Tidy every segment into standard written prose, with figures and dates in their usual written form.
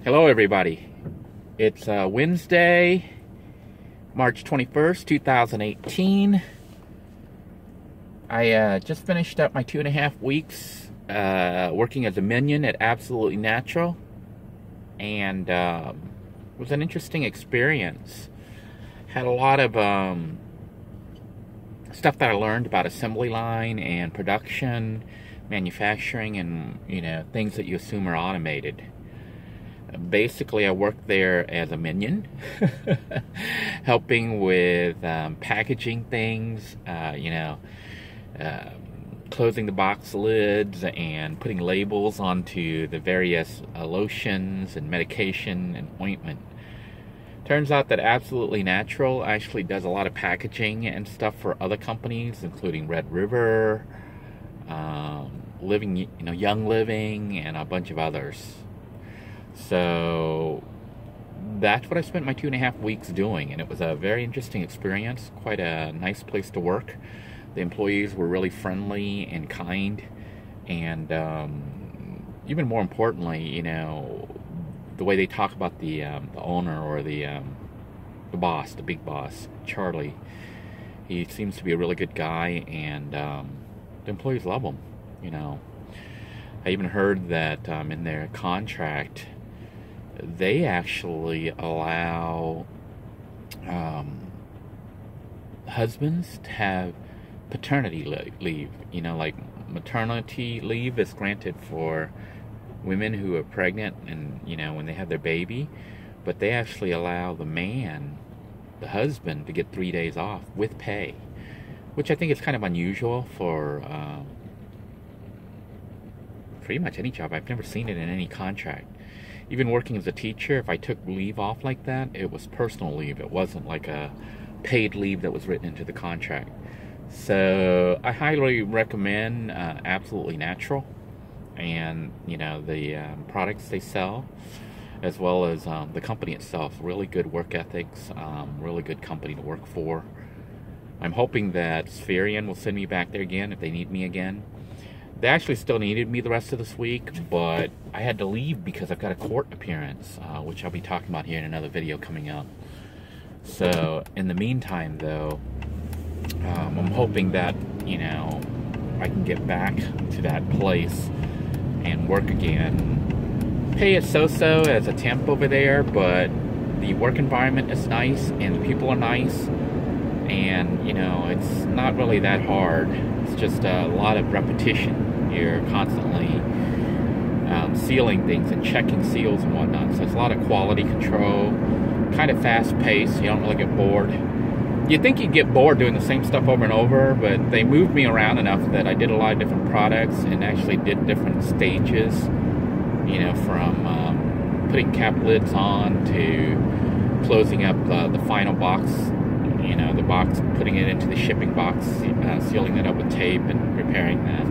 Hello everybody. It's Wednesday, March 21st, 2018. I just finished up my 2.5 weeks working as a minion at Absolutely Natural, and it was an interesting experience. Had a lot of stuff that I learned about assembly line and production, manufacturing, and things that you assume are automated. Basically, I worked there as a minion, helping with packaging things, closing the box lids and putting labels onto the various lotions and medication and ointment. Turns out that Absolutely Natural actually does a lot of packaging and stuff for other companies, including Red River, Young Living, and a bunch of others. So that's what I spent my 2.5 weeks doing, and it was a very interesting experience. Quite a nice place to work. The employees were really friendly and kind, and even more importantly, the way they talk about the owner, or the boss, the big boss, Charlie. He seems to be a really good guy, and the employees love him. I even heard that in their contract, they actually allow husbands to have paternity leave. Like maternity leave is granted for women who are pregnant and, when they have their baby. But they actually allow the husband, to get 3 days off with pay, which I think is kind of unusual for pretty much any job. I've never seen it in any contract. Even working as a teacher, if I took leave off like that, it was personal leave. It wasn't like a paid leave that was written into the contract. So I highly recommend Absolutely Natural, and the products they sell, as well as the company itself. Really good work ethics, really good company to work for. I'm hoping that Spherian will send me back there again if they need me again. They actually still needed me the rest of this week, but I had to leave because I've got a court appearance, which I'll be talking about here in another video coming up. So in the meantime, though, I'm hoping that I can get back to that place and work again. Pay is so-so as a temp over there, but the work environment is nice and the people are nice, and it's not really that hard. It's just a lot of repetition. You're constantly sealing things and checking seals and whatnot, so it's a lot of quality control, kind of fast paced. You don't really get bored. You'd think you'd get bored doing the same stuff over and over, but they moved me around enough that I did a lot of different products and actually did different stages, from putting cap lids on to closing up the final box, the box, putting it into the shipping box, sealing it up with tape and repairing that.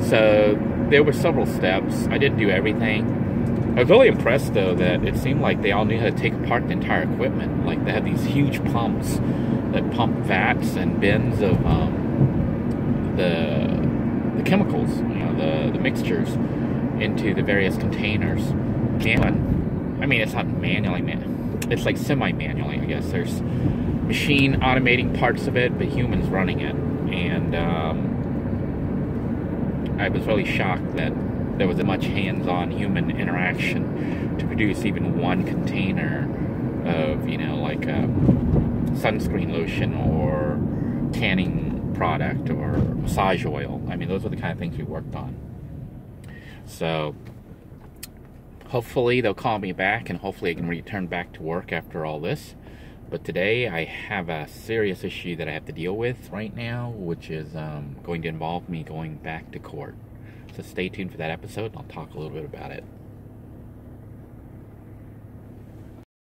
So there were several steps. I didn't do everything. I was really impressed, though, that it seemed like they all knew how to take apart the entire equipment. Like, they had these huge pumps that pump vats and bins of the chemicals, the mixtures, into the various containers. And I mean, it's not manually, it's like semi-manually, I guess. There's machine automating parts of it, but humans running it. And I was really shocked that there was a much hands-on human interaction to produce even one container of, like a sunscreen lotion or tanning product or massage oil. I mean, those are the kind of things we worked on. So hopefully they'll call me back, and hopefully I can return back to work after all this. But today I have a serious issue that I have to deal with right now, which is going to involve me going back to court. So stay tuned for that episode, and I'll talk a little bit about it.